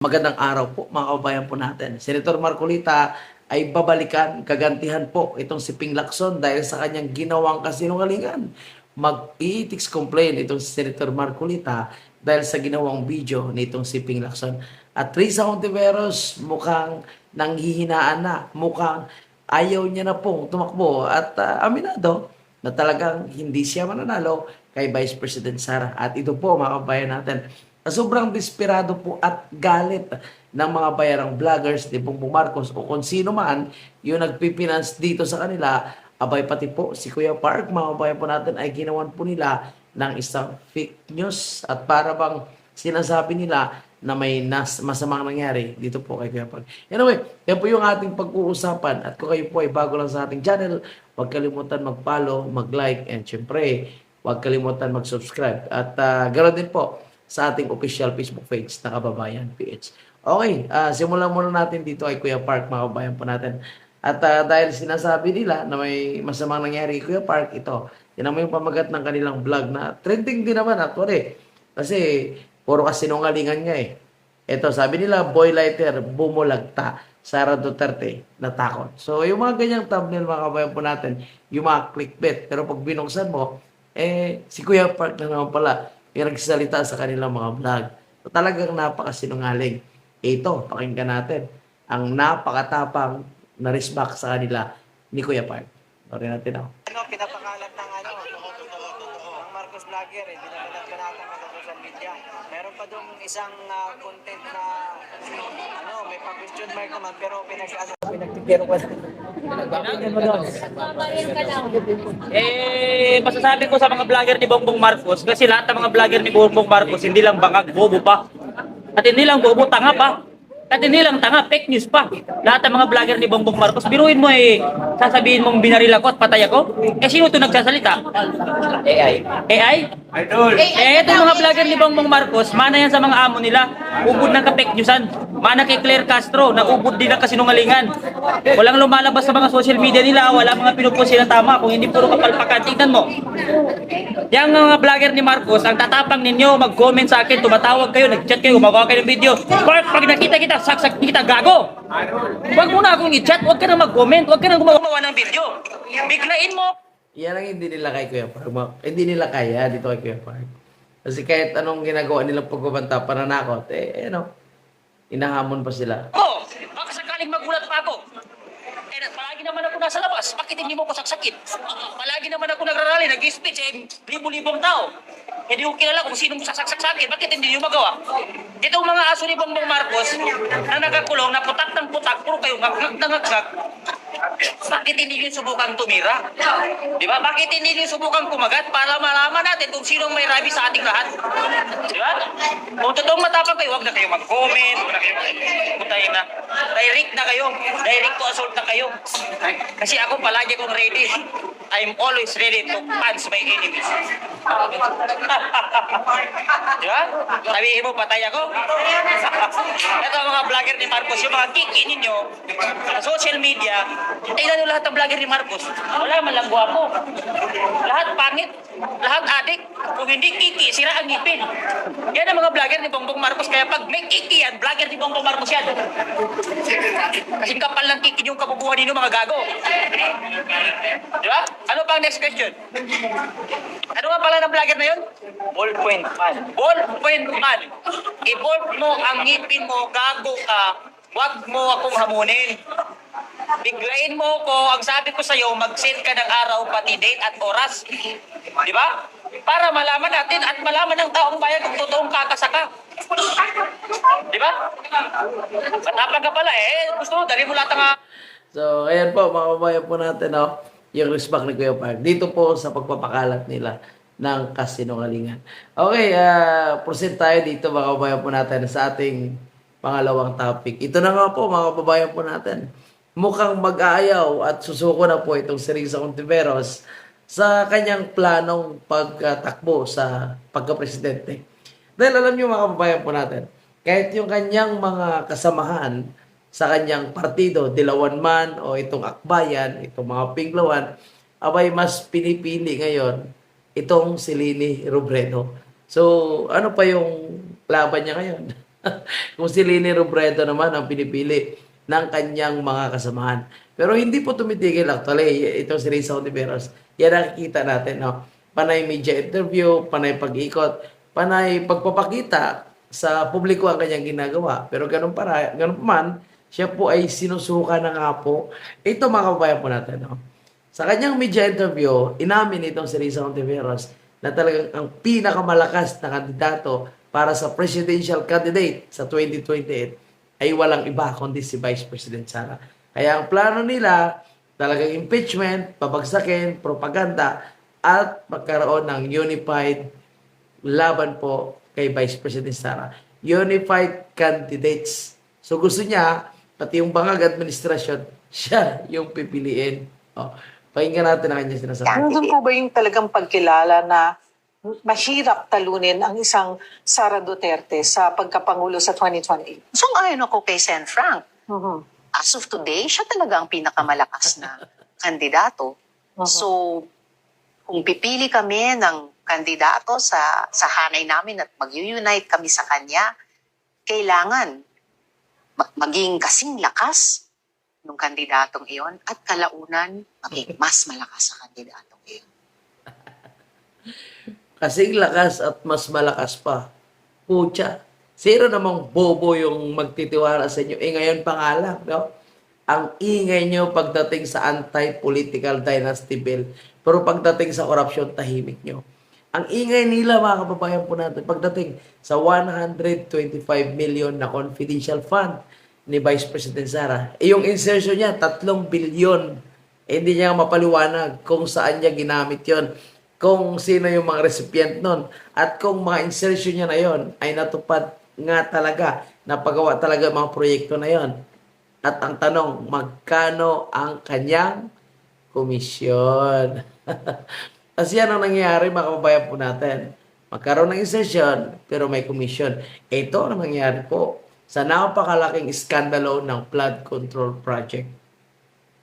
Magandang araw po mga kababayan po natin. Senator Marcolita ay babalikan, kagantihan po itong si Ping Lacson dahil sa kanyang ginawang kasinungalingan. Mag-ethics complaint itong si Senator Marcolita dahil sa ginawang video nitong si Ping Lacson. At Risa Hontiveros mukhang nanghihinaan na, mukhang ayaw niya na pong tumakbo at aminado na talagang hindi siya mananalo kay Vice President Sara. At ito po mga kababayan natin, sobrang desperado po at galit ng mga bayarang vloggers ni Bongbong Marcos o kung sino man yung nagpipinance dito sa kanila, abay pati po si Kuya Park, mga bayan po natin ay ginawan po nila ng isang fake news at para bang sinasabi nila na may masamang nangyari dito po kay Kuya Park. Anyway, yan po yung ating pag-uusapan at kung kayo po ay bago lang sa ating channel, huwag kalimutan mag-follow, mag-like, and syempre, huwag kalimutan mag-subscribe. At ganoon din po sa ating official Facebook page na Kababayan PH. Okay, simulan muna natin dito ay Kuya Park, mga kababayan po natin. At dahil sinasabi nila na may masamang nangyari kay Kuya Park, ito, tinan mo yung pamagat ng kanilang vlog na trending din naman actually. Kasi puro kasinungalingan nga eh. Ito, sabi nila, boy lighter, bumulagta. Sara Duterte, natakot. So, yung mga ganyang thumbnail, mga kababayan po natin, yung mga clickbait. Pero pag binuksan mo, si Kuya Park na naman pala, yung nagsasalita sa kanilang mga vlog. So, talagang napakasinungaling. Ito, pakinggan natin. Ang napakatapang na respect sa kanila ni Kuya Park. Sorry natin ako. Pinapakalat ng ng Marcos Vlogger, binabanat-banatan ka sa social media. Meron pa dong isang content na may pa-question mark naman pero pinagtitiro ko. Pinagbabayan mo doon. Masasabi ko sa mga vlogger ni Bongbong Marcos, kasi lahat ng mga vlogger ni Bongbong Marcos, hindi lang bangag, bobo pa. At hindi lang bobo, tanga pa. At hindi lang tanga, fake news pa. Lahat ng mga vlogger ni Bongbong Marcos, biruin mo sasabihin mong binaril ako at patay ako? Sino ito nagsasalita? AI. AI? Idol! Itong mga vlogger ni Bongbong Marcos, mana yan sa mga amo nila. Ubod ng ka-fake newsan. Mana kay Claire Castro, na ubod din ng kasinungalingan. Walang lumalabas sa mga social media nila, wala mga pinupost sila tama, kung hindi puro kapalpakan. Tignan mo. Yang mga vlogger ni Marcos, ang tatapang ninyo, mag-comment sa akin, tumatawag kayo, nag-chat kayo, gumagawa kayo ng video. Pag nakita kita, saksak kita, gago. Huwag mo na akong i-chat, huwag ka na mag-comment, huwag ka na gumawa ng video. Biglain mo. Yan ang hindi nila kay Kuya Park. Hindi nila kaya dito kay Kuya Park. Kasi kahit anong ginagawa nilang pagbabanta, pananakot, inahamon pa sila. Baka sakaling magulat pa ako. Palagi naman ako nasa labas, bakit hindi mo ko saksakin? Palagi naman ako nagrarally, nag-speech, libo-libong tao. Hindi ko kilala kung sinong sasaksak sa akin, bakit hindi nyo magawa? Itong mga aso ni Bongbong Marcos na nagkakulong, na putak ng putak, puro kayo ngak-ngak. Bakit hindi nyo subukang tumira? Di ba? Bakit hindi nyo subukang kumagat para malaman natin kung sinong may rabies sa ating lahat? Di ba? Kung totoong matapang kayo, huwag na kayo mag-comment, huwag na kayo mag-comment na. Direct na kayo. Direct to assault na kayo. Kasi ako palagi kong ready. I'm always ready to punch my enemies. Di ba? Sabihin mo, patay ako? Ito ang mga vlogger ni Marcos, yung mga kiki ninyo sa social media, tingnan nyo lahat ng vlogger ni Marcos. Wala man lang guwapo. Lahat pangit. Lahat adik. Kung hindi kiki, sira ang ngipin. Yan ang mga vlogger ni Bongbong Marcos. Kaya pag may kiki yan, vlogger ni Bongbong Marcos yan. Kasing kapal ng kiki yung kabubuhan ninyo mga gago. Di ba? Ano pa ang next question? Ano nga pala ng vlogger na yun? Ballpoint man. Ballpoint man. I-bolt mo ang ngipin mo, gago ka. Huwag mo akong hamunin. Biglain mo ko, ang sabi ko sa'yo, mag-send ka ng araw, pati date at oras. Di ba? Para malaman natin at malaman ng taong bayan kung totoong kakasaka. Di ba? Matapang ka pala gusto mo, dali mo lahat ang... So, ayan po, mga kababayan po natin, yung respect ni Kuya Park. Dito po sa pagpapakalat nila ng kasinungalingan. Okay, proceed tayo dito, mga kababayan po natin, sa ating pangalawang topic. Ito na nga po, mga kababayan po natin. Mukhang mag-aayaw at susuko na po itong si Risa Hontiveros sa kanyang planong pagtakbo sa pagka-presidente. Dahil alam niyo, mga kababayan po natin, kahit yung kanyang mga kasamahan sa kanyang partido, Dilawan man o itong Akbayan, itong mga Pinglawan, abay mas pinipili ngayon itong si Leni Robredo. So, ano pa yung laban niya ngayon? Kung si Leni Robredo naman ang pinipili ng kanyang mga kasamahan. Pero hindi po tumitigil actually, ito si Risa Ontiveros. Yan nakikita natin, no? Panay media interview, panay pag-ikot, panay pagpapakita sa publiko ang kanyang ginagawa. Pero ganun pa man, siya po ay sinusuka na nga po. Ito mga kabayan po natin, no? Sa kanyang media interview, inamin itong si Risa Ontiveros na talagang ang pinakamalakas na kandidato para sa presidential candidate sa 2028 ay walang iba kundi si Vice President Sara. Kaya ang plano nila, talagang impeachment, pabagsakin, propaganda, at magkaroon ng unified laban po kay Vice President Sara. Unified candidates. So gusto niya, pati yung bangag administrasyon, siya yung pipiliin. O, pakinggan natin ang kanyang sinasabi. Nandun po ba yung talagang pagkilala na mahirap talunin ang isang Sara Duterte sa pagkapangulo sa 2028? Sang-ayon ako kay Sen. Frank. Mhm. As of today, siya talaga ang pinakamalakas na kandidato. So, kung pipili kami ng kandidato sa hanay namin at mag-unite kami sa kanya, kailangan maging kasing lakas ng kandidatong iyon at kalaunan maging mas malakas sa kandidatong iyon. Kasing lakas at mas malakas pa. Pucha. Sino namang bobo yung magtitiwala sa inyo? Ngayon pa nga lang, no? Ang ingay nyo pagdating sa anti-political dynasty bill. Pero pagdating sa corruption, tahimik nyo. Ang ingay nila, mga kababayan po natin, pagdating sa 125 million na confidential fund ni Vice President Sara. Yung insertion niya, 3 billion. Hindi niya mapaliwanag kung saan niya ginamit yon, kung sino yung mga recipient nun, at kung mga insertion niya na yon ay natupad nga talaga, napagawa talaga mga proyekto na yon. At ang tanong, magkano ang kanyang komisyon? Kasi yan ang nangyayari, mga kababayan po natin. Magkaroon ng insertion, pero may komisyon. Ito ang nangyayari po sa napakalaking iskandalo ng flood control project.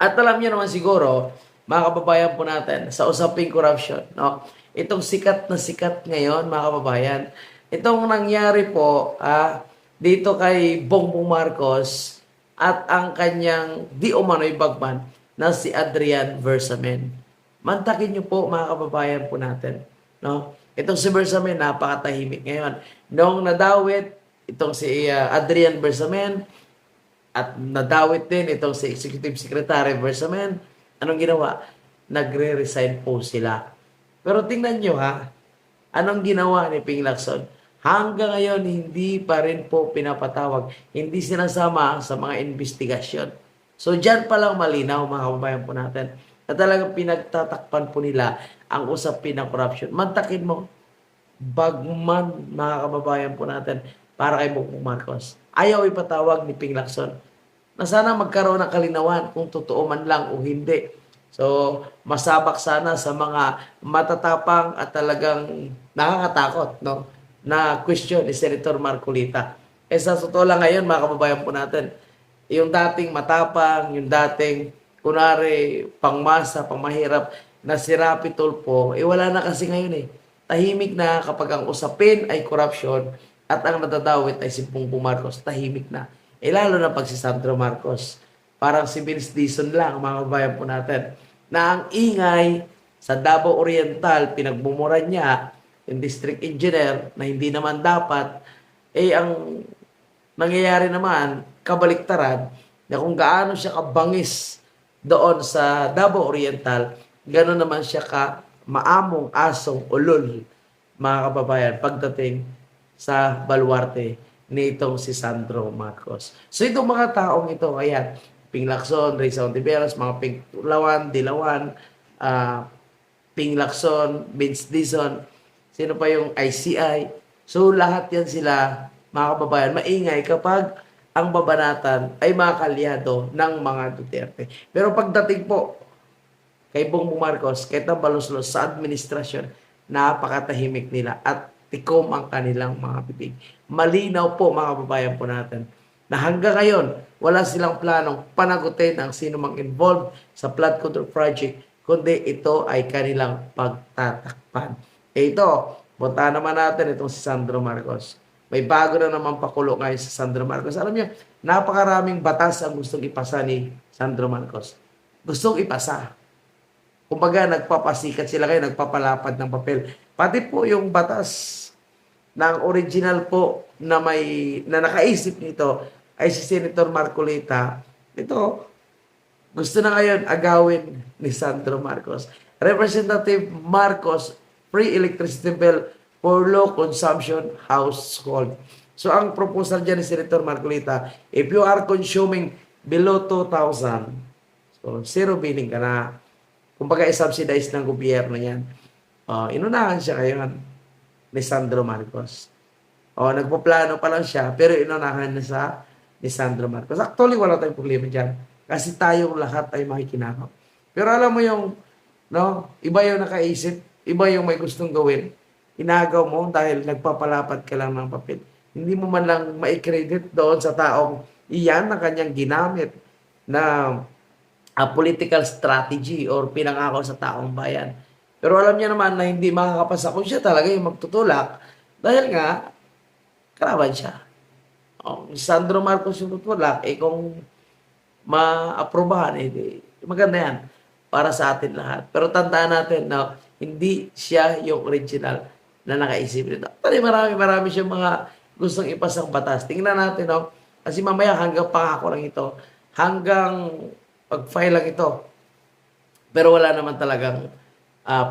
At alam niyo naman siguro, mga kababayan po natin, sa usaping corruption, no? Itong sikat na sikat ngayon, mga kababayan, itong nangyari po dito kay Bongbong Marcos at ang kanyang di umano'y bagman na si Adrian Versamen. Mantakin niyo po, mga kababayan po natin, no? Itong si Versamen, napakatahimik ngayon. Noong nadawit, itong si Adrian Versamen, at nadawit din itong si Executive Secretary Versamen, anong ginawa? Nagre-resign po sila. Pero tingnan nyo anong ginawa ni Ping Lacson? Hanggang ngayon, hindi pa rin po pinapatawag. Hindi sinasama sa mga investigasyon. So, dyan pa lang malinaw, mga kababayan po natin, na talagang pinagtatakpan po nila ang usapin ng corruption. Mantakin mo, bagman, mga kababayan po natin, para kay Bongbong Marcos. Ayaw ipatawag ni Ping Lacson na sana magkaroon ng kalinawan kung totoo man lang o hindi. So, masabak sana sa mga matatapang at talagang nakakatakot, no, na question ni Senator Marcolita. Sa totoo lang ngayon, mga kababayan po natin, yung dating matapang, yung dating, kunwari, pangmasa, pangmahirap, na si Rapi Tulfo, wala na kasi ngayon Tahimik na kapag ang usapin ay corruption at ang nadadawit ay si Bongbong Marcos, tahimik na. Lalo na pag si Sandro Marcos. Parang si Vince Dizon lang, mga kabayan po natin, na ang ingay sa Davao Oriental, pinagmumura niya, yung district engineer, na hindi naman dapat, ang nangyayari naman, kabaliktaran, na kung gaano siya kabangis doon sa Davao Oriental, gano'n naman siya ka maamong asong ulol, mga kababayan, pagdating sa baluarte nitong si Sandro Marcos. So itong mga taong ito, ayan, Ping Lacson, Risa Ontiveros, mga Ping Lawan, Dilawan, Ping Lacson, Vince Dizon, sino pa yung ICI. So lahat yan sila, mga kababayan, maingay kapag ang babanatan ay mga kalyado ng mga Duterte. Pero pagdating po kay Bongbong Marcos, kahit ang balos-los sa administrasyon, napakatahimik nila at tikom ang kanilang mga bibig. Malinaw po, mga kababayan po natin, na hanggang ngayon, wala silang planong panagutin ang sino mang involved sa flood control project, kundi ito ay kanilang pagtatakpan. Ito, punta naman natin itong si Sandro Marcos. May bago na naman pakulo ngayon sa Sandro Marcos. Alam niyo, napakaraming batas ang gustong ipasa ni Sandro Marcos. Gustong ipasa. Kumbaga, nagpapasikat sila kayo, nagpapalapad ng papel. Pati po yung batas ng original po na na nakaisip nito ay si Senator Marcolita. Ito, gusto na ngayon agawin ni Sandro Marcos. Representative Marcos, free electricity bill for low consumption household. So, ang proposal dyan ni Senator Marcolita, if you are consuming below 2,000, so, zero billing ka na. Kumbaga, i-subsidize ng gobyerno yan. Inunahan siya ngayon ni Sandro Marcos. Nagpaplano pa lang siya, pero inunahan na ni Sandro Marcos. Actually, wala tayong problema dyan. Kasi tayong lahat ay makikinakaw. Pero alam mo yung, iba yung nakaisip, iba yung may gustong gawin. Inagaw mo dahil nagpapalapad ka lang ng papel. Hindi mo man lang ma-credit doon sa taong iyan na kanyang ginamit na political strategy or pinangako sa taong bayan. Pero alam niya naman na hindi makakapasa kung siya talaga yung magtutulak dahil nga, karaban siya. Sandro Marcos yung tutulak, kung ma-aprobahan, maganda yan para sa atin lahat. Pero tandaan natin na hindi siya yung original na nakaisip nito. Tali, marami siyang mga gustong ipasang batas. Tingnan natin, kasi mamaya hanggang pangako lang ito, hanggang pag-file lang ito. Pero wala naman talagang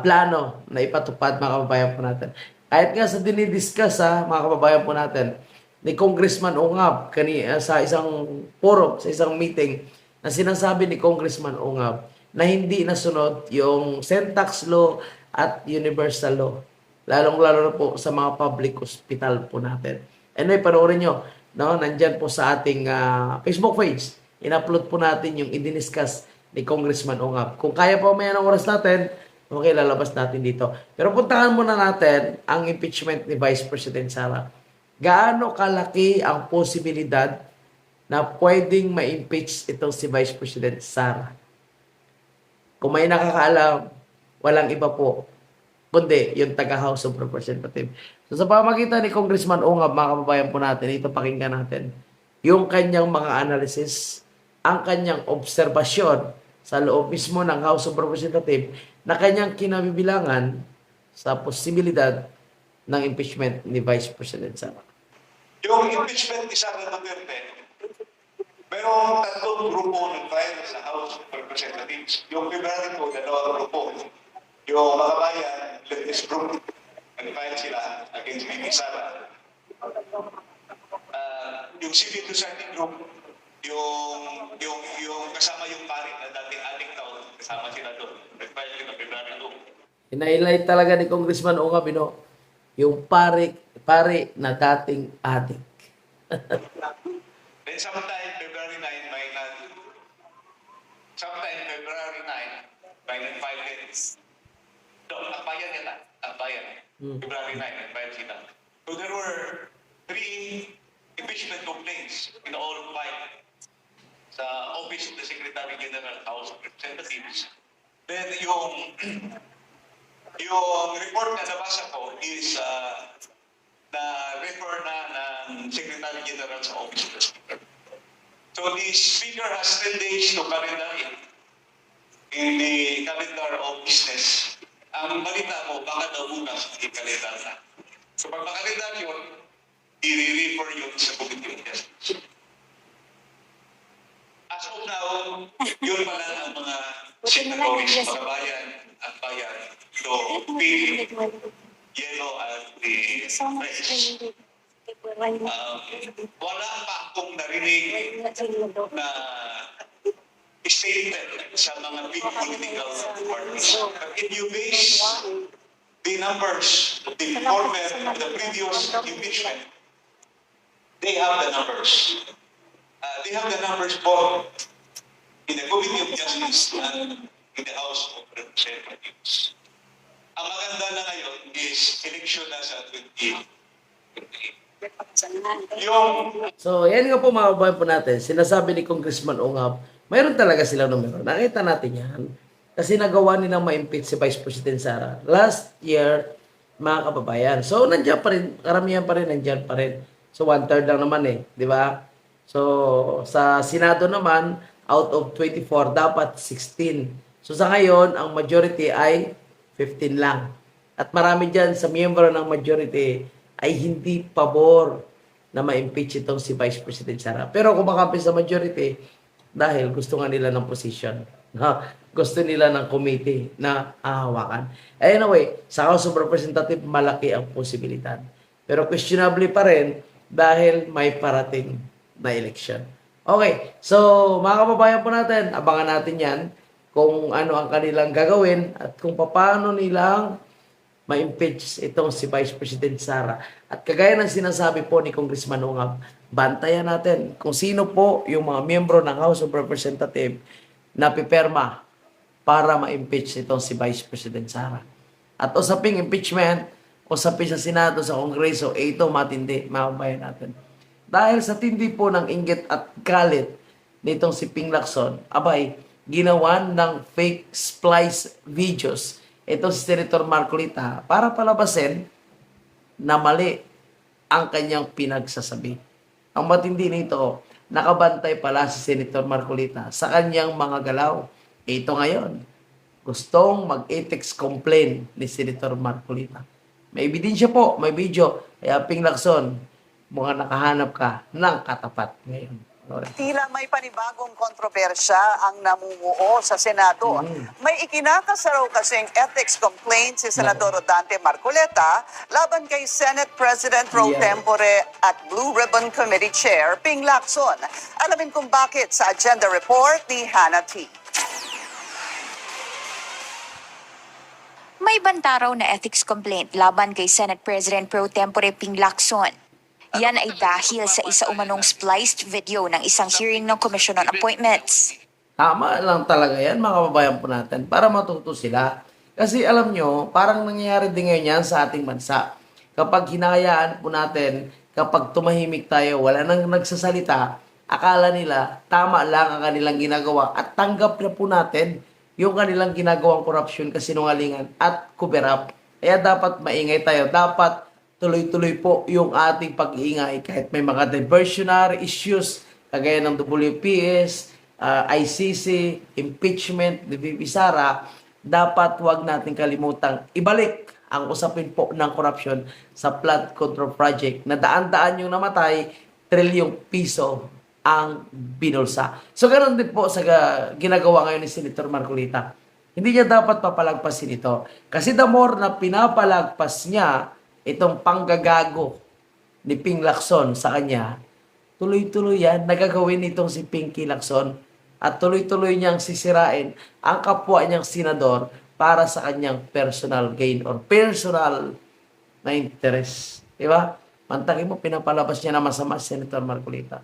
plano na ipatupad, mga kababayan po natin. Kahit nga sa dinidiscuss, mga kababayan po natin, ni Congressman Ungab sa isang forum, sa isang meeting, na sinasabi ni Congressman Ungab na hindi nasunod yung Syntax Law at Universal Law. Lalong-lalo na po sa mga public hospital po natin. Anyway, panoorin nyo, nandyan po sa ating Facebook page. In-upload po natin yung i-discuss ni Congressman Ungab. Kung kaya pa may ng oras natin, okay, lalabas natin dito. Pero puntahan muna natin ang impeachment ni Vice President Sara. Gaano kalaki ang posibilidad na pwedeng ma-impeach itong si Vice President Sara? Kung may nakakaalam, walang iba po, kundi yung taga-House of Representatives. So sa pamagitan ni Congressman Ungab, mga kababayan po natin, ito pakinggan natin yung kanyang mga analysis, ang kanyang obserbasyon sa loob mismo ng House of Representatives na kanyang kinabibilangan sa posibilidad ng impeachment ni Vice President Sara. Yung impeachment ni Sara Duterte, merong tatlong grupo nag-file sa House of Representatives. Yung February 2, dalawang grupo. Yung mga bayan, leftist group, nag-file sila against VP Sara. Yung civil society group, yung kasama yung pari na dating adik taon, kasama sila doon. Nag-file sila February 2. Hinighlight talaga ni Congressman Ungab, yung pari na dating adik. Then sometime February 9, may nag-file din. Ang bayan nila, February 9, nag-file sila. So there were 3 impeachment complaints in all 5 sa Office of the Secretary General, House of Representatives. Then yung report na nabasa ko is na-refer na ng Secretary General sa Office of the Speaker. So the Speaker has 10 days to calendar it in the calendar of business. Ang balita mo, baka daw bukas i-calendar na. So pag makalendar yun, i-refer yun sa Committee on Justice. As of now, yun pala ang mga signatories, mga bayan at bayan, to pink, yellow at the red. Wala pa akong narinig na statement sa mga big political parties. But if you base the numbers, the former, the previous impeachment, they have the numbers. They have the numbers both in the Committee of Justice and in the House of Representatives. Ang maganda na ngayon is election na sa 2028. So, yan nga po mga kababayan po natin. Sinasabi ni Congressman Ungab, mayroon talaga silang numero. Nakita natin yan. Kasi nagawa nilang ma-impeach si Vice President Sara. Last year, mga kababayan. So, nandiyan pa rin, karamihan pa rin, nandiyan pa rin. So, 1/3 lang naman eh, di ba? So, sa Senado naman, out of 24, dapat 16. So, sa ngayon, ang majority ay 15 lang. At marami dyan sa miyembro ng majority ay hindi pabor na ma-impeach itong si Vice President Sara. Pero kumakampi sa majority dahil gusto nga nila ng position. Gusto nila ng committee na hahawakan. Anyway, sa House of Representatives, malaki ang posibilidad. Pero questionably pa rin dahil may parating na election. Okay, so mga kababayan po natin, abangan natin yan kung ano ang kanilang gagawin at kung paano nilang ma-impeach itong si Vice President Sara. At kagaya ng sinasabi po ni Congressman Ungab, bantayan natin kung sino po yung mga miyembro ng House of Representatives na pipirma para ma-impeach itong si Vice President Sara. At usaping impeachment, usapin sa Senado, sa Kongreso, ito matindi, makabayan natin. Dahil sa tindi po ng inggit at galit nitong si Ping Lacson, abay, ginawan ng fake splice videos itong si Senator Marcolita para palabasin na mali ang kanyang pinagsasabi. Ang matindi nito, nakabantay pala si Senator Marcolita sa kanyang mga galaw. Ito ngayon, gustong mag-ethics complaint ni Senator Marcolita. May ebidensya po, may video. Kaya Ping Lacson, mukhang nakahanap ka ng katapat ngayon. Alright. Tila may panibagong kontrobersya ang namumuo sa Senado. May ikinakasa raw kasing ethics complaint si Senador Rodante Marcoleta laban kay Senate President pro tempore at Blue Ribbon Committee Chair Ping Lacson. Alamin kung bakit sa agenda report ni Hannah T. May banta raw na ethics complaint laban kay Senate President pro tempore Ping Lacson. Yan ay dahil sa isa umanong spliced video ng isang hearing ng Commission on Appointments. Tama lang talaga yan, mga kababayan po natin, para matuto sila. Kasi alam nyo, parang nangyayari din ngayon yan sa ating bansa. Kapag hinahayaan po natin, kapag tumahimik tayo, wala nang nagsasalita, akala nila tama lang ang kanilang ginagawa at tanggap na po natin yung kanilang ginagawang korupsyon, kasinungalingan at cover up. Kaya dapat maingay tayo. Dapat tuloy-tuloy po yung ating pag-iingay kahit may mga diversionary issues kagaya ng WPS, ICC, impeachment, ni VP Sara, dapat huwag natin kalimutang ibalik ang usapin po ng corruption sa flood control project na daan-daan yung namatay, trilyong piso ang binulsa. So ganoon din po sa ginagawa ngayon ni Senator Marcolita. Hindi niya dapat papalagpasin ito. Kasi the more na pinapalagpas niya itong panggagago ni Ping Lacson sa kanya, tuloy-tuloy yan, nagagawin itong si Pinky Lacson at tuloy-tuloy niyang sisirain ang kapwa niyang senador para sa kanyang personal gain or personal na interest. Diba? Mantakin mo, pinapalabas niya na masama si Senator Marcolita.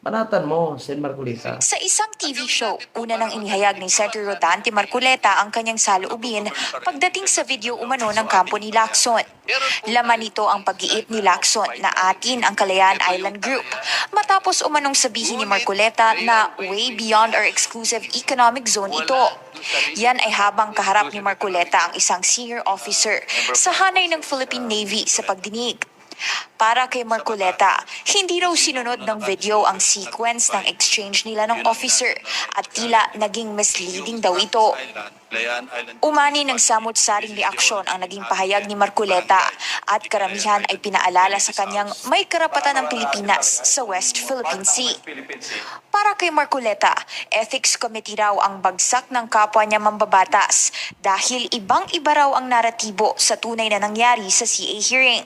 Banatan mo, Sen Marcolita. Sa isang TV show, una nang inihayag ni Senator Rodante Marcoleta ang kanyang saloobin pagdating sa video umano ng kampo ni Lacson. Laman nito ang pag-iit ni Lacson na atin ang Kalayaan Island Group. Matapos umanong sabihin ni Marcoleta na way beyond our exclusive economic zone ito. Yan ay habang kaharap ni Marcoleta ang isang senior officer sa hanay ng Philippine Navy sa pagdinig. Para kay Marcoleta, hindi raw sinunod ng video ang sequence ng exchange nila ng officer at tila naging misleading daw ito. Umani ng samot-saring reaksyon ang naging pahayag ni Marcoleta at karamihan ay pinaalala sa kanyang may karapatan ng Pilipinas sa West Philippine Sea. Para kay Marcoleta, ethics committee raw ang bagsak ng kapwa niya mambabatas dahil ibang-iba raw ang naratibo sa tunay na nangyari sa CA hearing.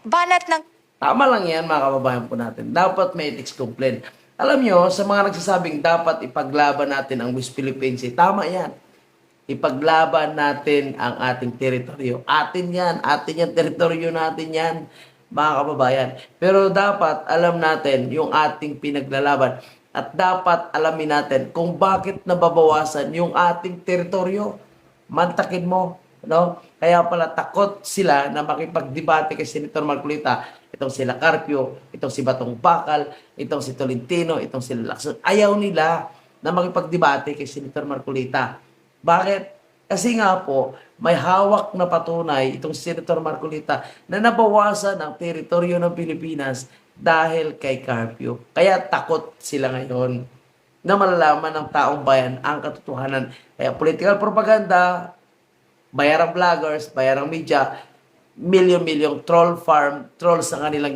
Banat ng Tama lang yan, mga kababayan po natin. Dapat may ethics complaint. Alam nyo, sa mga nagsasabing dapat ipaglaban natin ang West Philippine Sea, tama yan. Ipaglaban natin ang ating teritoryo. Atin yan, teritoryo natin yan, mga kababayan. Pero dapat alam natin yung ating pinaglalaban at dapat alamin natin kung bakit nababawasan yung ating teritoryo. Mantakin mo, no? Kaya pala takot sila na makipagdebate kay Senator Marcolita. Itong sila Carpio, itong si Batong Bakal, itong si Tolentino, itong si Lacson. Ayaw nila na makipagdebate kay Senator Marcolita. Bakit? Kasi nga po, may hawak na patunay itong si Senator Marcolita na nabawasan ang teritoryo ng Pilipinas dahil kay curfew. Kaya takot sila ngayon na malalaman ng taong bayan ang katotohanan. Kaya political propaganda, bayarang vloggers, bayarang media, milyon-milyong troll farm, trolls ang kanilang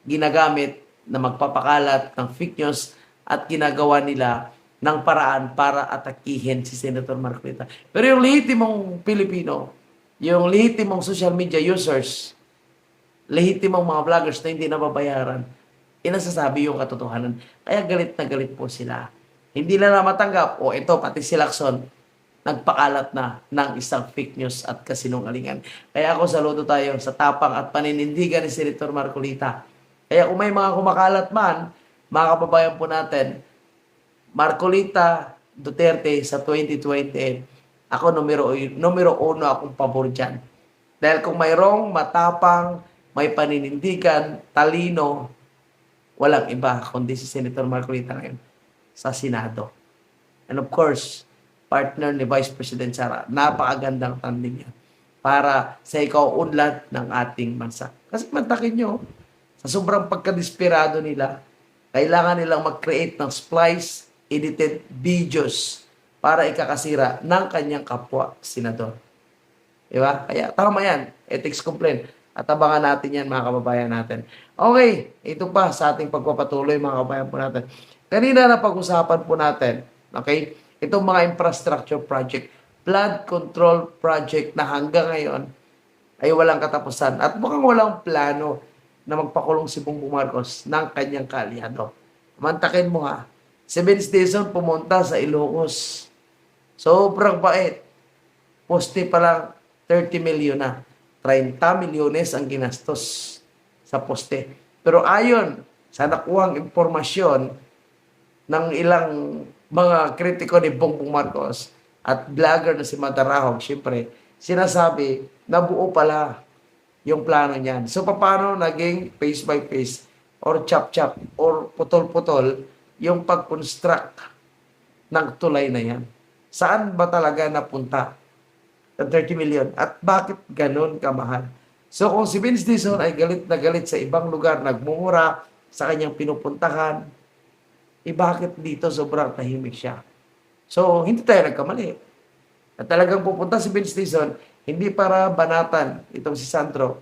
ginagamit na magpapakalat ng fake news at ginagawa nila ng paraan para atakihin si Senator Marcolita. Pero yung lehitimong Pilipino, yung lehitimong social media users, lehitimong mga vloggers na hindi nababayaran, inasasabi yung katotohanan. Kaya galit na galit po sila. Hindi na matanggap, o ito, pati si Lacson, nagpakalat na ng isang fake news at kasinungalingan. Kaya ako saludo tayo sa tapang at paninindigan ni Senator Marcolita. Kaya kung may mga kumakalat man, mga kababayan po natin, Marcolita Duterte sa 2028, ako numero uno akong pabor dyan. Dahil kung mayroong matapang, may paninindigan, talino, walang iba kundi si Senator Marcolita ngayon sa Senado. And of course, partner ni Vice President Sara, napakagandang tandem yan para sa ikaw unlad ng ating bansa. Kasi mantakin nyo, sa sobrang pagkadesperado nila, kailangan nilang mag-create ng splice, edited videos para ikakasira ng kanyang kapwa senador. Diba? Kaya tama yan, ethics complaint. At abangan natin yan mga kababayan natin. Okay, ito pa sa ating pagpapatuloy mga kababayan po natin. Kanina na pag-usapan po natin, okay, itong mga infrastructure project, flood control project na hanggang ngayon ay walang katapusan. At mukhang walang plano na magpakulong si Bongbong Marcos ng kanyang kaalyado. Mantakin mo ha, si Ben Station pumunta sa Ilocos. Sobrang bait. Poste pa lang 30 milyon na. 30 milyones ang ginastos sa poste. Pero ayon sa nakuhang impormasyon ng ilang mga kritiko ni Bongbong Marcos at vlogger na si Madarahog, syempre, sinasabi na buo pala yung plano niyan. So, paano naging phase by phase or chop-chop or putol-putol yung pag-construct ng tulay na yan? Saan ba talaga napunta ang 30 million? At bakit ganun kamahal? So, kung si Vince Dizon ay galit na galit sa ibang lugar, nagmumura sa kanyang pinupuntahan, bakit dito sobrang tahimik siya? So, hindi tayo nagkamali. At talagang pupunta si Vince Dizon, hindi para banatan itong si Sandro,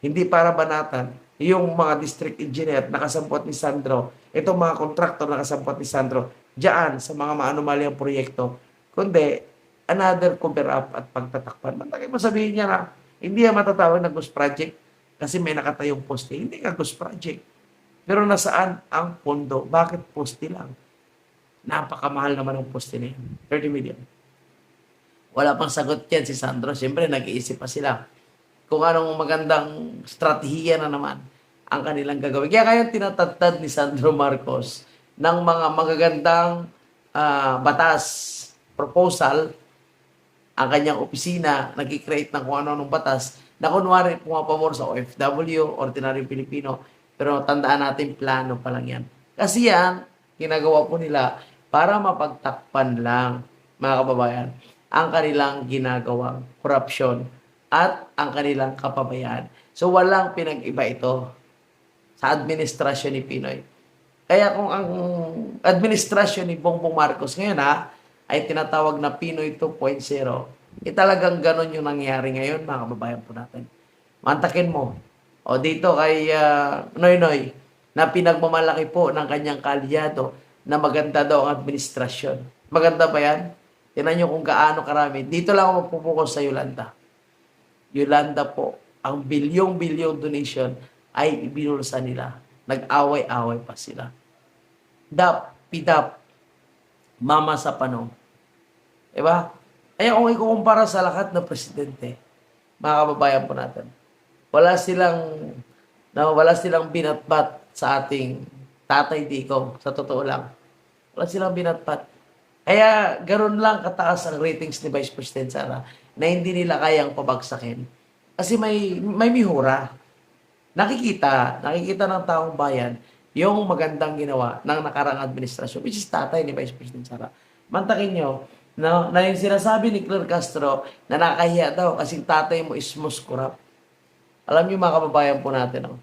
hindi para banatan yung mga district engineer na kasampot ni Sandro, itong mga kontraktor na kasampot ni Sandro, diyan sa mga maanumalyang proyekto, kundi another cover-up at pagtatakpan. Matagay mo sabihin niya na, hindi yan matatawag na ghost project kasi may nakatayong poste. Hindi nga ghost project. Pero nasaan ang pondo? Bakit poste lang? Napakamahal naman ang poste na yan. 30 million. Wala pang sagot yan si Sandro. Siyempre, nag-iisip pa sila kung anong magandang strategiya na naman ang kanilang gagawin. Kaya ngayon tinatagtad ni Sandro Marcos ng mga magagandang batas, proposal, ang kanyang opisina, nag-create ng kung ano-anong batas na kunwari pumapabor sa OFW, ordinary Pilipino, pero tandaan natin, plano pa lang yan. Kasi yan, ginagawa po nila para mapagtakpan lang, mga kababayan, ang kanilang ginagawang korupsyon at ang kanilang kapabayaan. So, walang pinag-iba ito sa administrasyon ni Pinoy. Kaya kung ang administrasyon ni Bongbong Marcos ngayon ay tinatawag na Pinoy 2.0, talagang ganon yung nangyari ngayon, mga kababayan po natin. Mantakin mo. O dito kay Noynoy, na pinagmamalaki po ng kanyang kaalyado na maganda daw ang administrasyon. Maganda ba yan? Tinan nyo kung gaano karami. Dito lang ako magpupukas sa Yolanda. Yolanda po, ang bilyong-bilyong donation ay ibinulsa nila. Nag-away-away pa sila. Pidap, mama sa panong. Diba? Kaya kung ikukumpara sa lahat ng presidente, mga kababayan po natin, wala silang binatbat sa ating Tatay Digong, sa totoo lang. Wala silang binatbat. Kaya ganoon lang kataas ang ratings ni Vice President Sara na hindi nila kayang pabagsakin. Kasi may mihura. Nakikita ng taong bayan yung magandang ginawa ng nakarang administrasyon, which is tatay ni Vice President Sara. Mantakin nyo, No? Na yung sinasabi ni Claire Castro na nakahiya daw kasi tatay mo is most corrupt. Alam niyo mga kababayan po natin, no?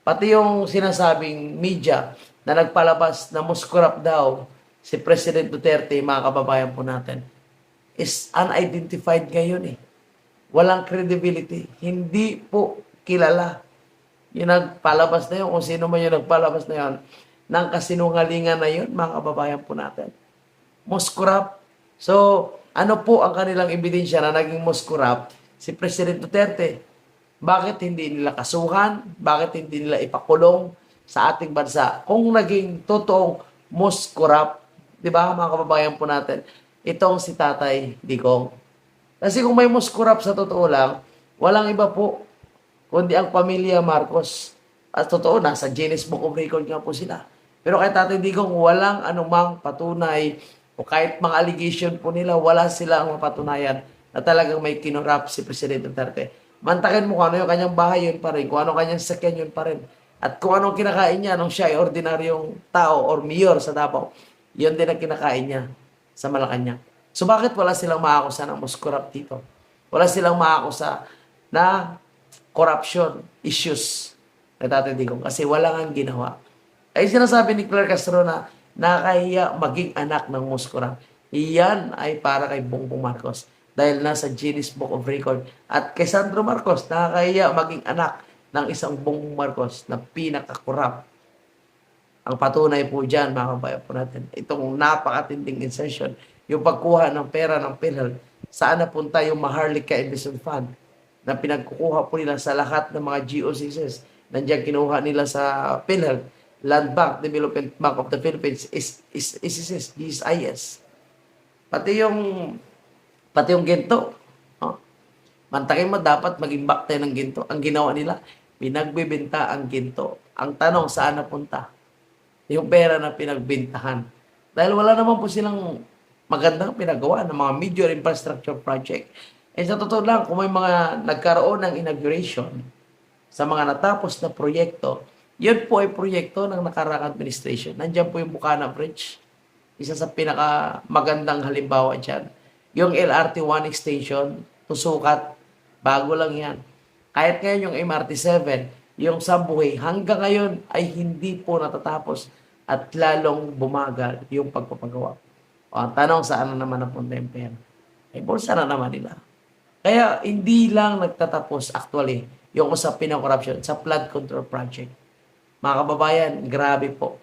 Pati yung sinasabing media na nagpalabas na most corrupt daw si President Duterte, mga kababayan po natin, is unidentified ngayon eh. Walang credibility. Hindi po kilala. Yung nagpalabas na yun, kung sino man yung nagpalabas na yun, ng kasinungalingan na yun, mga kababayan po natin. Most corrupt. So, ano po ang kanilang ebidensya na naging most corrupt? Si President Duterte. Bakit hindi nila kasuhan? Bakit hindi nila ipakulong sa ating bansa? Kung naging totoong most corrupt, di ba mga kababayan po natin, itong si Tatay Digong. Kasi kung may most corrupt sa totoo lang, walang iba po, kundi ang pamilya Marcos. At totoo, nasa Guinness Book of Record nga po sila. Pero kay Tatay Digong, walang anumang patunay o kahit mga allegation po nila, wala silang mapatunayan na talagang may kinurap si President Duterte. Mantakin mo kung ano yung kanyang bahay, yun pa rin. Kung ano kanyang sakyan, yun pa rin. At kung anong kinakain niya nung siya ay ordinaryong tao or mayor sa Davao, yun din ang kinakain niya sa Malacanang. So bakit wala silang maakusa ng most corrupt dito? Wala silang maakusa na corruption issues na Tatay Digong kasi wala nga ginawa. Ay sinasabi ni Claire Castro na nakahiya maging anak ng most corrupt. Iyan ay para kay Bongbong Marcos dahil nasa Guinness Book of Record. At kay Sandro Marcos, nakakahiya maging anak ng isang Bongbong Marcos na pinaka-corrupt. Ang patunay po dyan, mga kabayan po natin, itong napakatinding insertion, yung pagkuha ng pera ng PhilHealth, saan napunta yung Maharlika Investment Fund na pinagkukuha po nila sa lahat ng mga GOCCs. Nandiyan kinuha nila sa PhilHealth, Land Bank, Development Bank of the Philippines, GSIS. Pati yung ginto. Oh. Mantakin mo, dapat maging back tayo ng ginto. Ang ginawa nila, pinagbibenta ang ginto. Ang tanong, saan napunta? Yung pera na pinagbintahan. Dahil wala naman po silang magandang pinagawa ng mga major infrastructure project. Eh sa totoo lang, kung may mga nagkaroon ng inauguration sa mga natapos na proyekto, yun po ay proyekto ng nakarang administration. Nandiyan po yung Bukana Bridge. Isa sa pinakamagandang halimbawa dyan. Yung LRT-1 extension, tusukat, bago lang yan. Kahit ngayon yung MRT-7, yung subway, hanggang ngayon ay hindi po natatapos at lalong bumagal yung pagpapagawa. O ang tanong, saan na naman napunta yung pera? Eh, bulsa na naman nila. Kaya hindi lang nagtatapos actually yung usapin ng corruption sa flood control project. Mga kababayan, grabe po.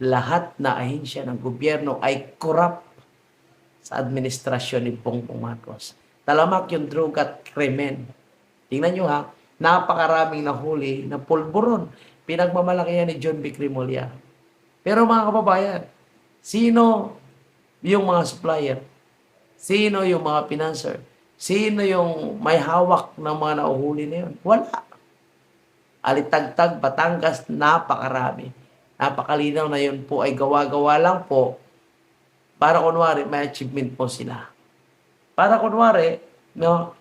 Lahat na ahensya ng gobyerno ay corrupt sa administrasyon ni Bongbong Marcos. Talamak yung drug at krimen. Tingnan nyo ha, napakaraming nahuli na pulburon. Pinagmamalakihan ni John B. Crimolia. Pero mga kababayan, sino yung mga supplier? Sino yung mga financer? Sino yung may hawak ng mga nauhuli na yun? Wala. Alitagtag, Batangas, napakarami. Napakalinaw na yun po ay gawa-gawa lang po para kunwari may achievement po sila. Para kunwari, no,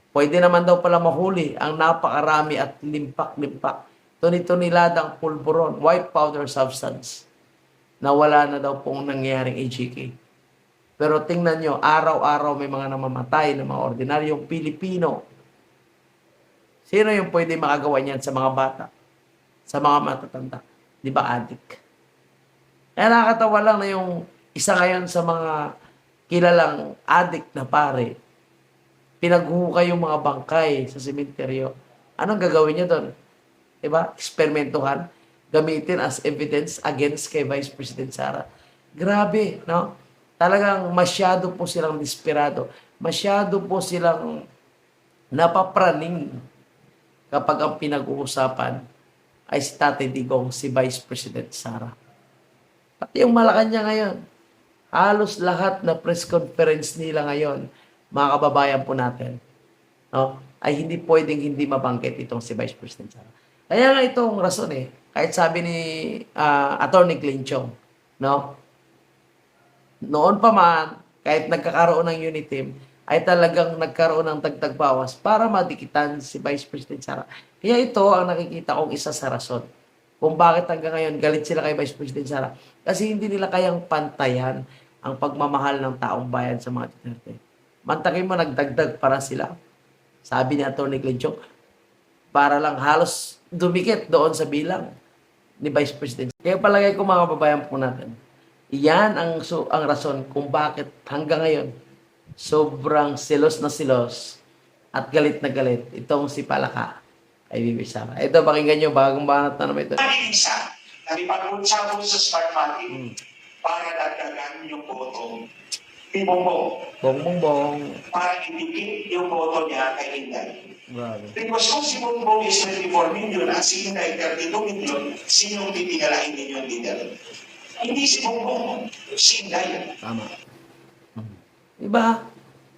pwede naman daw pala mahuli ang napakarami at limpak-limpak. Tuni-tuniladang pulburon, white powder substance na wala na daw pong nangyayaring AGK. Pero tingnan nyo, araw-araw may mga namamatay ng mga ordinaryong Pilipino. Sino yung pwede makagawa niyan sa mga bata? Sa mga matatanda? Di ba addict? Kaya nakakatawa lang na yung isa ngayon sa mga kilalang addict na pare, pinaghukay yung mga bangkay sa sementeryo. Anong gagawin niya doon? Diba? Eksperimentuhan. Gamitin as evidence against kay Vice President Sara. Grabe, no? Talagang masyado po silang desperado. Masyado po silang napapraning kapag ang pinag-uusapan ay si Tatay Digong, si Vice President Sara. Pati yung Malacanang ngayon, halos lahat na press conference nila ngayon, mga kababayan po natin, no, ay hindi pwedeng hindi mabanggit itong si Vice President Sara. Kaya nga itong rason kahit sabi ni Attorney Clinchong, no, noon pa man, kahit nagkakaroon ng unit team, ay talagang nagkaroon ng dagdag bawas para madikitan si Vice President Sara. Kaya ito ang nakikita kong isa sa rason kung bakit hanggang ngayon galit sila kay Vice President Sara. Kasi hindi nila kayang pantayan ang pagmamahal ng taong bayan sa mga Duterte. Mantakin mo, nagdagdag para sila. Sabi ni Atty. Clenchok, para lang halos dumikit doon sa bilang ni Vice President. Kaya palagay ko mga kababayan po natin, iyan ang rason kung bakit hanggang ngayon sobrang selos na selos at galit na galit itong si Palaka ay Bibi Sara. Ito, pakinggan nyo, bagong banat na naman ito. Isa, nakipag-usap sa Smartmatic para dagdagan yung boto ni Bongbong. Bongbong. Para idikit yung boto niya kay Inday. Grabe. Because kung si Bongbong is 24 million at si Inday 32 million, sinong titigalain ninyo ang leader? Hindi si Bongbong, si Inday. Tama. Diba?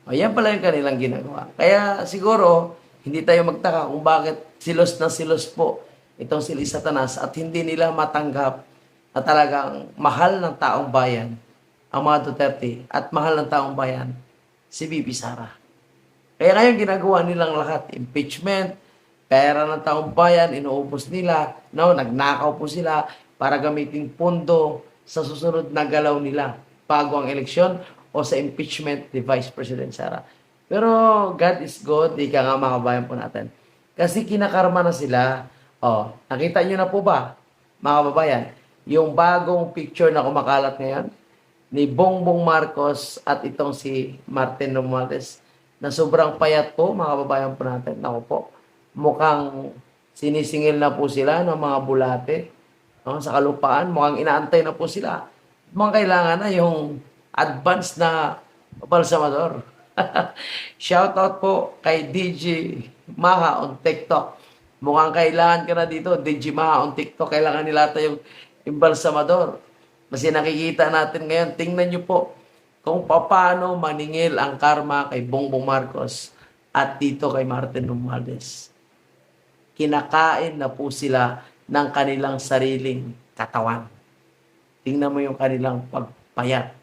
O, yan pala yung kanilang ginagawa. Kaya siguro, hindi tayo magtaka kung bakit silos na silos po itong si Satanas at hindi nila matanggap na talagang mahal ng taong bayan ang mga Duterte at mahal ng taong bayan si Bibi Sara. Kaya ngayon ginagawa nilang lahat, impeachment, pera ng taong bayan, inuubos nila, no, nagnakaw po sila para gamitin pondo sa susunod na galaw nila bago ang eleksyon o sa impeachment ni Vice President Sara. Pero God is good, ika nga mga bayan po natin. Kasi kinakarma na sila. O, nakita nyo na po ba, mga babayan, yung bagong picture na kumakalat ngayon ni Bongbong Marcos at itong si Martin Romualdez na sobrang payat po, mga babayan po natin. Ako po, mukhang sinisingil na po sila ng mga bulate, no, sa kalupaan. Mukhang inaantay na po sila. Mukhang kailangan na yung advance na balsamador. Shoutout po kay DJ Maha on TikTok. Mukhang kailangan ka na dito, DJ Maha on TikTok. Kailangan nila yung embalsamador. Kasi nakikita natin ngayon, tingnan nyo po kung paano maningil ang karma kay Bongbong Marcos at dito kay Martin Romualdez. Kinakain na po sila ng kanilang sariling katawan. Tingnan mo yung kanilang pagpayat.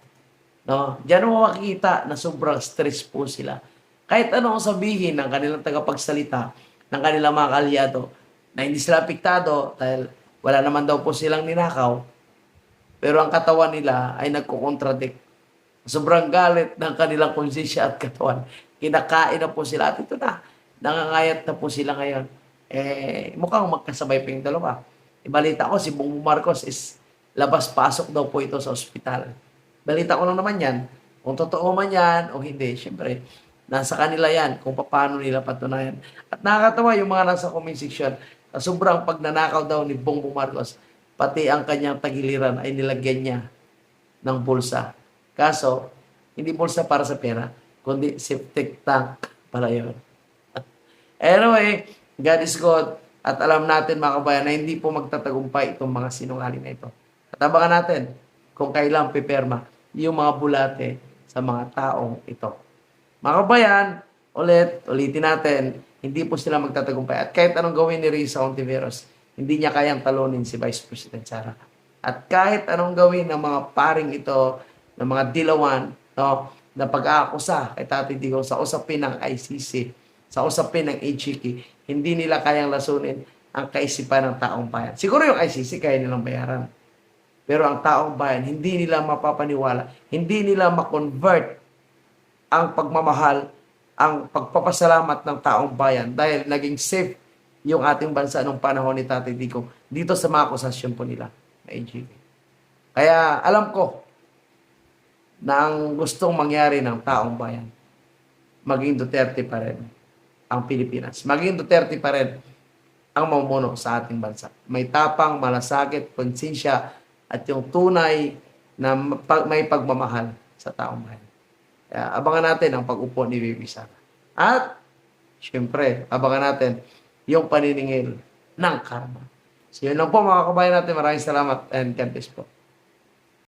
No? Diyan mo makikita na sobrang stress po sila. Kahit ano ang sabihin ng kanilang tagapagsalita, ng kanilang mga kalyado, na hindi sila apektado dahil wala naman daw po silang ninakaw, pero ang katawan nila ay nagkukontradict. Sobrang galit ng kanilang konsensya at katawan. Kinakain na po sila at ito na. Nangangayat na po sila ngayon. Mukhang magkasabay pa yung dalawa. Ibalita ko, si Bongbong Marcos is labas-pasok daw po ito sa ospital. Balita ko lang naman yan. Kung totoo man yan o hindi, syempre, nasa kanila yan kung paano nila patunayan. At nakakatawa yung mga nasa comment section na sobrang pagnanakaw daw ni Bongbong Marcos, pati ang kanyang tagiliran ay nilagyan niya ng bulsa. Kaso, hindi bulsa para sa pera, kundi septic tank pala yun. Anyway, God is good. At alam natin mga kabayan na hindi po magtatagumpay itong mga sinungaling na ito. At abangan natin kung kailan pipirma yung mga bulate sa mga taong ito. Mga kabayan, ulitin natin, hindi po sila magtatagumpay. At kahit anong gawin ni Risa Ontiveros, hindi niya kayang talunin si Vice President Sara. At kahit anong gawin ng mga paring ito, ng mga dilawan, no, na pag-aakusa kay Tatay Digong sa usapin ng ICC, sa usapin ng HEC, hindi nila kayang lasunin ang kaisipan ng taong bayan. Siguro yung ICC kaya nilang bayaran. Pero ang taong bayan, hindi nila mapapaniwala, hindi nila ma-convert ang pagmamahal, ang pagpapasalamat ng taong bayan dahil naging safe yung ating bansa nung panahon ni Tatay Digong dito sa mga akusasyon po nila na AGP. Kaya alam ko na ang gustong mangyari ng taong bayan, maging Duterte pa rin ang Pilipinas. Maging Duterte pa rin ang mamumuno sa ating bansa. May tapang, malasakit, konsensya, at yung tunay na may pagmamahal sa taong bayan. Kaya abangan natin ang pag-upo ni Bibi Sara. At, syempre, abangan natin yung paniningil ng karma. So yun lang po mga kabayan natin. Maraming salamat and God bless po.